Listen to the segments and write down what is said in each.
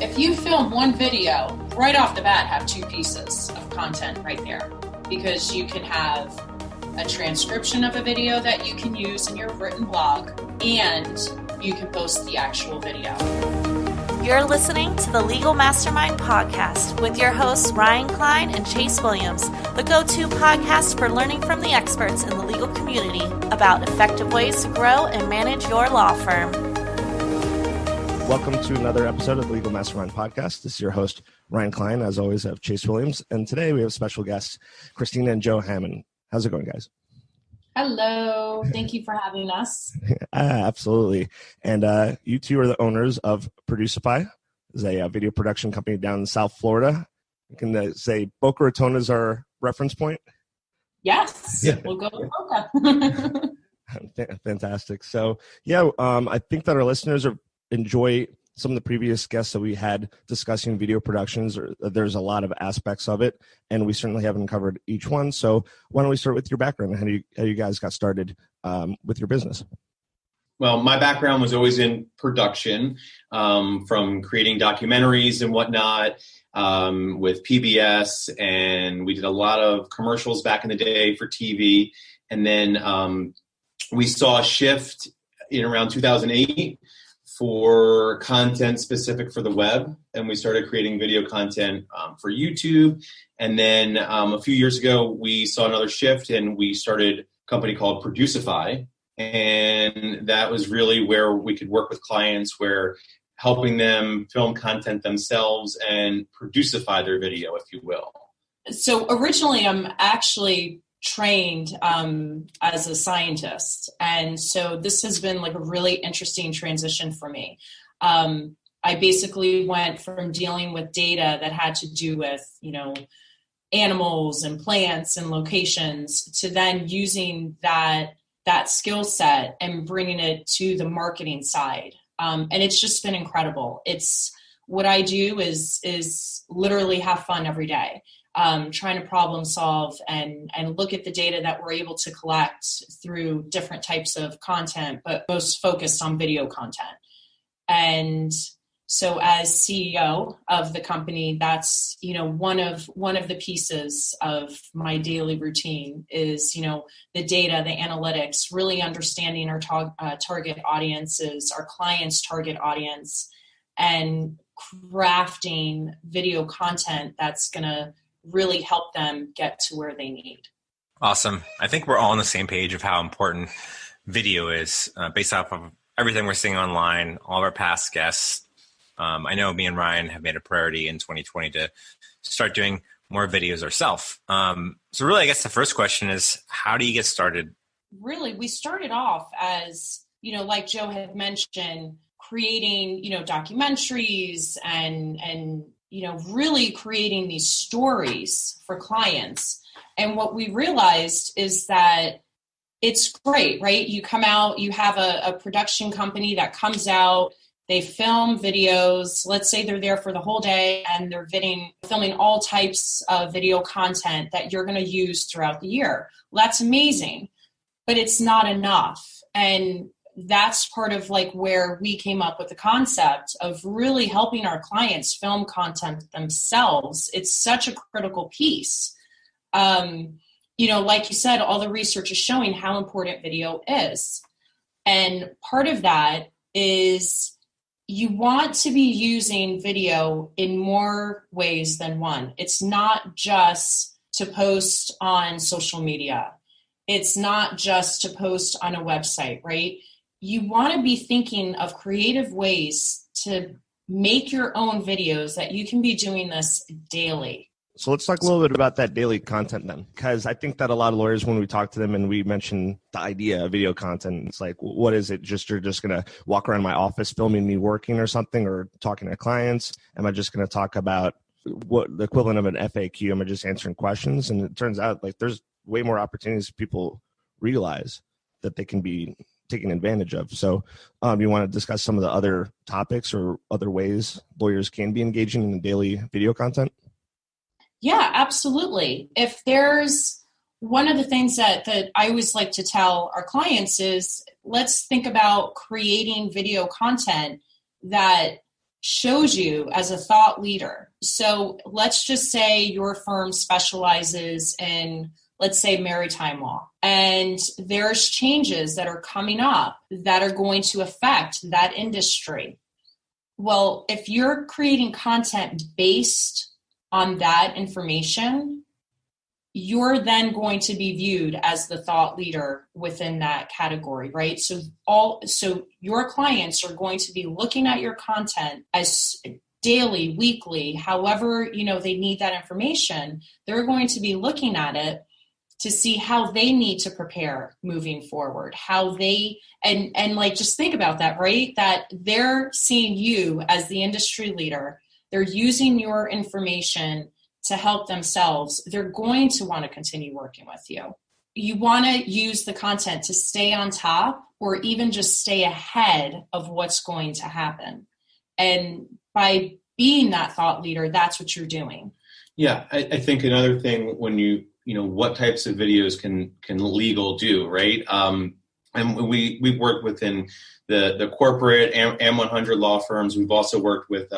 If you film one video, right off the bat, have two pieces of content right there, because you can have a transcription of a video that you can use in your written blog, and you can post the actual video. You're listening to the Legal Mastermind Podcast with your hosts Ryan Klein and Chase Williams, the go-to podcast for learning from the experts in the legal community about effective ways to grow and manage your law firm. Welcome to another episode of the Legal Mastermind Podcast. This is your host, Ryan Klein. As always, I have Chase Williams. And today we have special guests, Christina and Joe Hammond. How's it going, guys? Hello. Thank you for having us. Absolutely. And you two are the owners of Producify. It's a video production company down in South Florida. You can say Boca Raton is our reference point? Yes. Yeah. We'll go with Boca. Fantastic. So, I think that our listeners enjoy some of the previous guests that we had discussing video productions. There's a lot of aspects of it, and we certainly haven't covered each one. So why don't we start with your background and how you guys got started with your business? Well, my background was always in production, from creating documentaries and whatnot with PBS, and we did a lot of commercials back in the day for TV. And then we saw a shift in around 2008 for content specific for the web, and we started creating video content for YouTube. And then a few years ago, we saw another shift, and we started a company called Producify, and that was really where we could work with clients, where helping them film content themselves and producify their video, if you will. So originally, I'm actually trained as a scientist, and so this has been like a really interesting transition for me. I basically went from dealing with data that had to do with animals and plants and locations to then using that skill set and bringing it to the marketing side, and it's just been incredible. It's what I do is literally have fun every day. Trying to problem solve and look at the data that we're able to collect through different types of content, but most focused on video content. And so as CEO of the company, that's, one of the pieces of my daily routine is, the data, the analytics, really understanding our target audiences, our clients' target audience, and crafting video content that's going to really help them get to where they need. Awesome. I think we're all on the same page of how important video is based off of everything we're seeing online, all of our past guests. I know me and Ryan have made a priority in 2020 to start doing more videos ourselves. So really, I guess the first question is, how do you get started? Really, we started off as, like Joe had mentioned, creating, documentaries and really creating these stories for clients. And what we realized is that it's great, right? You come out, you have a production company that comes out, they film videos. Let's say they're there for the whole day and they're filming all types of video content that you're going to use throughout the year. Well, that's amazing, but it's not enough. And that's part of where we came up with the concept of really helping our clients film content themselves. It's such a critical piece. Like you said, all the research is showing how important video is. And part of that is you want to be using video in more ways than one. It's not just to post on social media. It's not just to post on a website, right? You want to be thinking of creative ways to make your own videos that you can be doing this daily. So let's talk a little bit about that daily content then, because I think that a lot of lawyers, when we talk to them and we mention the idea of video content, it's like, what is it? You're just going to walk around my office filming me working or something, or talking to clients? Am I just going to talk about what the equivalent of an FAQ? Am I just answering questions? And it turns out there's way more opportunities people realize that they can be taking advantage of. So you want to discuss some of the other topics or other ways lawyers can be engaging in the daily video content? Yeah, absolutely. If there's one of the things that I always like to tell our clients is, let's think about creating video content that shows you as a thought leader. So let's just say your firm specializes in, let's say, maritime law, and there's changes that are coming up that are going to affect that industry. Well, if you're creating content based on that information, you're then going to be viewed as the thought leader within that category, right? So your clients are going to be looking at your content as daily, weekly, however, they need that information. They're going to be looking at it to see how they need to prepare moving forward, how they, and like, just think about that, right? That they're seeing you as the industry leader. They're using your information to help themselves. They're going to want to continue working with you. You want to use the content to stay on top or even just stay ahead of what's going to happen. And by being that thought leader, that's what you're doing. Yeah, I think another thing when what types of videos can legal do, right? And we've worked within the corporate and 100 law firms. We've also worked with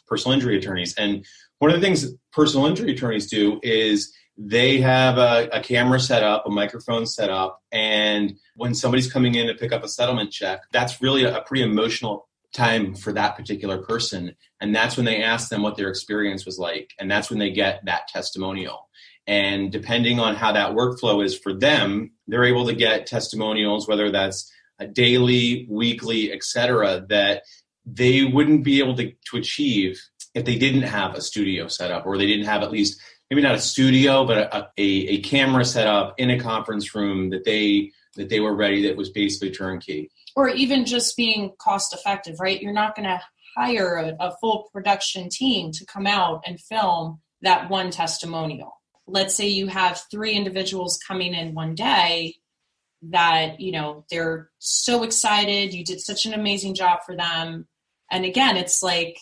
personal injury attorneys. And one of the things personal injury attorneys do is they have a camera set up, a microphone set up, and when somebody's coming in to pick up a settlement check, that's really a pretty emotional time for that particular person. And that's when they ask them what their experience was like. And that's when they get that testimonial. And depending on how that workflow is for them, they're able to get testimonials, whether that's a daily, weekly, et cetera, that they wouldn't be able to achieve if they didn't have a studio set up, or they didn't have at least, maybe not a studio, but a camera set up in a conference room that they were ready, that was basically turnkey. Or even just being cost effective, right? You're not going to hire a full production team to come out and film that one testimonial. Let's say you have 3 individuals coming in one day that, they're so excited. You did such an amazing job for them. And again, it's like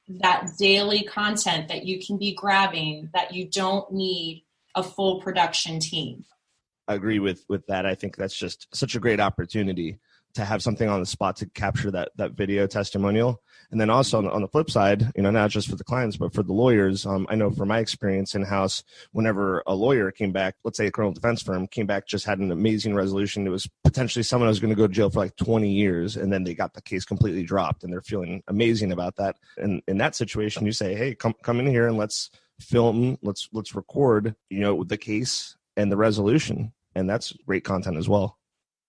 that daily content that you can be grabbing, that you don't need a full production team. I agree with that. I think that's just such a great opportunity to have something on the spot to capture that video testimonial. And then also on the flip side, not just for the clients, but for the lawyers. I know from my experience in-house, whenever a lawyer came back, let's say a criminal defense firm came back, just had an amazing resolution. It was potentially someone who was going to go to jail for like 20 years. And then they got the case completely dropped and they're feeling amazing about that. And in that situation, you say, hey, come in here and let's film, let's record, the case and the resolution. And that's great content as well.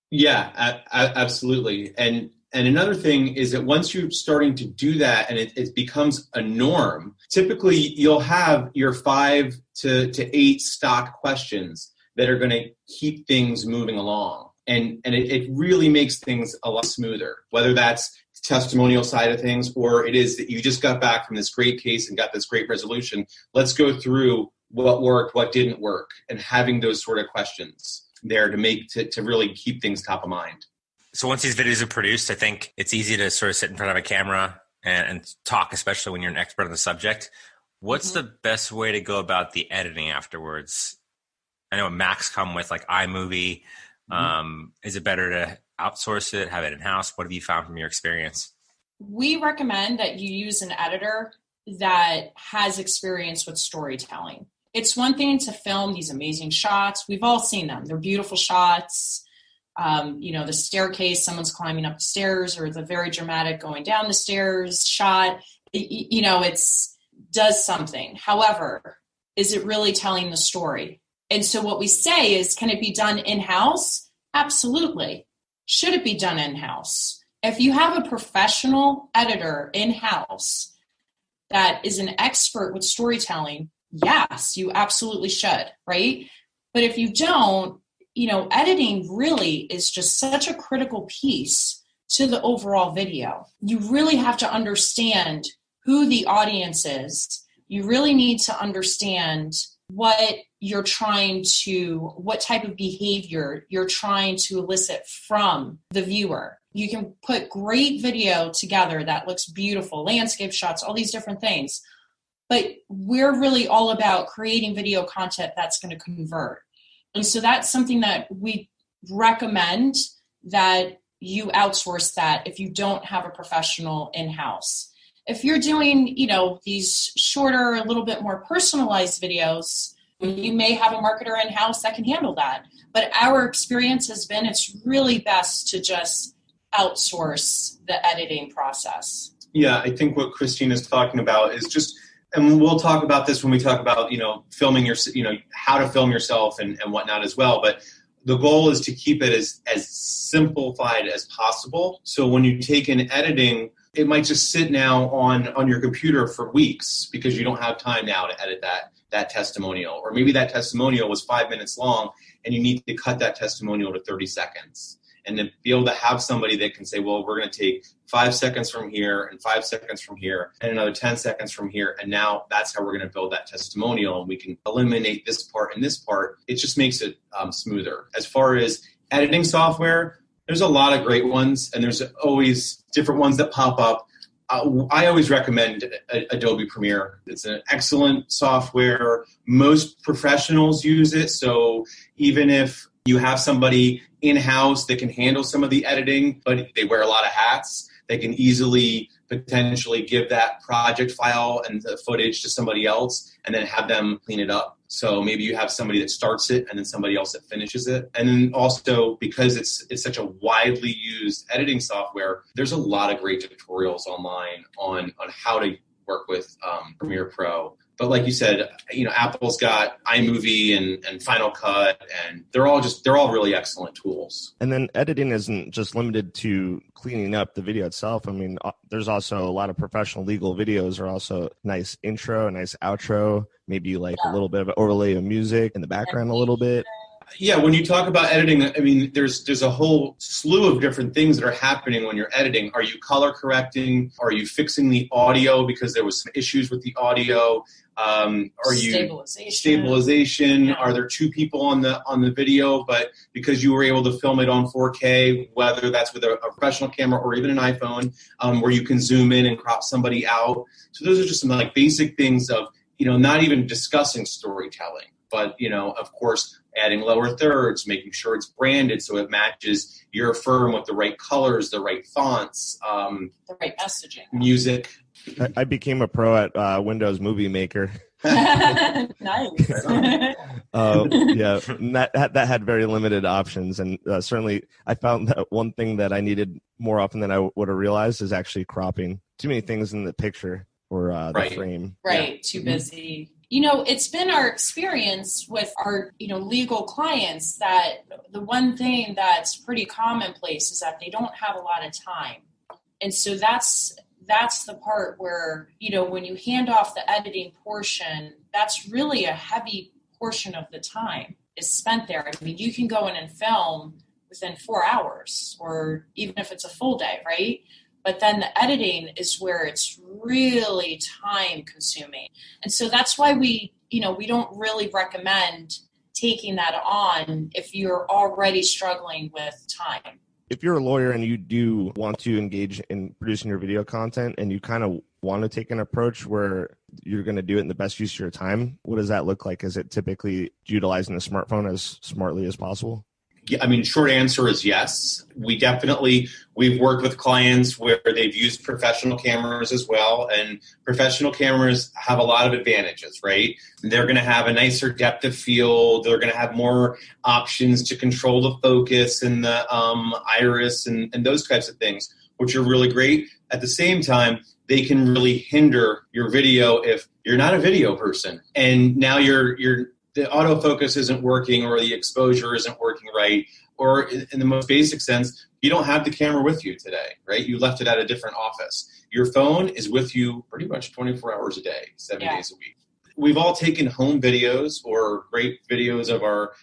Yeah, absolutely. And another thing is that once you're starting to do that and it becomes a norm, typically you'll have your 5 to 8 stock questions that are going to keep things moving along. And it really makes things a lot smoother, whether that's testimonial side of things, or it is that you just got back from this great case and got this great resolution. Let's go through what worked, what didn't work, and having those sort of questions there to really keep things top of mind. So once these videos are produced, I think it's easy to sort of sit in front of a camera and talk, especially when you're an expert on the subject. What's the best way to go about the editing afterwards? I know Macs come with like iMovie. Is it better to outsource it, have it in-house? What have you found from your experience? We recommend that you use an editor that has experience with storytelling. It's one thing to film these amazing shots. We've all seen them. They're beautiful shots. The staircase, someone's climbing up the stairs, or the very dramatic going down the stairs shot. It's does something. However, is it really telling the story? And so what we say is, can it be done in-house? Absolutely. Should it be done in-house? If you have a professional editor in-house that is an expert with storytelling, yes, you absolutely should, right? But if you don't, editing really is just such a critical piece to the overall video. You really have to understand who the audience is. You really need to understand what type of behavior you're trying to elicit from the viewer. You can put great video together that looks beautiful, landscape shots, all these different things. But we're really all about creating video content that's going to convert. And so that's something that we recommend, that you outsource that if you don't have a professional in-house. If you're doing, these shorter, a little bit more personalized videos, you may have a marketer in-house that can handle that. But our experience has been it's really best to just outsource the editing process. Yeah, I think what Christine is talking about is just, and we'll talk about this when we talk about, filming how to film yourself and whatnot as well. But the goal is to keep it as simplified as possible. So when you take in editing, it might just sit now on your computer for weeks because you don't have time now to edit that testimonial. Or maybe that testimonial was 5 minutes long and you need to cut that testimonial to 30 seconds. And to be able to have somebody that can say, well, we're going to take 5 seconds from here and 5 seconds from here and another 10 seconds from here. And now that's how we're going to build that testimonial. And we can eliminate this part and this part. It just makes it smoother. As far as editing software, there's a lot of great ones, and there's always different ones that pop up. I always recommend Adobe Premiere. It's an excellent software. Most professionals use it. So even if you have somebody in-house that can handle some of the editing, but they wear a lot of hats, they can easily potentially give that project file and the footage to somebody else and then have them clean it up. So maybe you have somebody that starts it and then somebody else that finishes it. And then also, because it's such a widely used editing software, there's a lot of great tutorials online on how to work with Premiere Pro. But like you said, Apple's got iMovie and Final Cut, and they're all really excellent tools. And then editing isn't just limited to cleaning up the video itself. I mean, there's also a lot of professional legal videos are also nice intro, nice outro, maybe a little bit of an overlay of music in the background a little bit. Yeah, when you talk about editing, I mean, there's a whole slew of different things that are happening when you're editing. Are you color correcting? Are you fixing the audio because there was some issues with the audio? Are you stabilization? Yeah. Are there two people on the video, but because you were able to film it on 4K, whether that's with a professional camera or even an iPhone, where you can zoom in and crop somebody out? So those are just some basic things of not even discussing storytelling, but of course, adding lower thirds, making sure it's branded so it matches your firm with the right colors, the right fonts, the right messaging, music. I became a pro at Windows Movie Maker. Nice. Yeah, that had very limited options, and certainly I found that one thing that I needed more often than I would have realized is actually cropping. Too many things in the picture or the frame. Right, yeah. Too busy. It's been our experience with our, legal clients that the one thing that's pretty commonplace is that they don't have a lot of time. And so that's the part where, when you hand off the editing portion, that's really a heavy portion of the time is spent there. I mean, you can go in and film within 4 hours or even if it's a full day, right? But then the editing is where it's really time consuming. And so that's why we don't really recommend taking that on if you're already struggling with time. If you're a lawyer and you do want to engage in producing your video content and you kind of want to take an approach where you're going to do it in the best use of your time, what does that look like? Is it typically utilizing a smartphone as smartly as possible? Yeah, I mean, short answer is yes. We've worked with clients where they've used professional cameras as well, and professional cameras have a lot of advantages, right? They're going to have a nicer depth of field. They're going to have more options to control the focus and the iris and those types of things, which are really great. At the same time, they can really hinder your video if you're not a video person, and now the autofocus isn't working or the exposure isn't working right, or in the most basic sense, you don't have the camera with you today, right? You left it at a different office. Your phone is with you pretty much 24 hours a day, 7 days a week. We've all taken home videos or great videos of our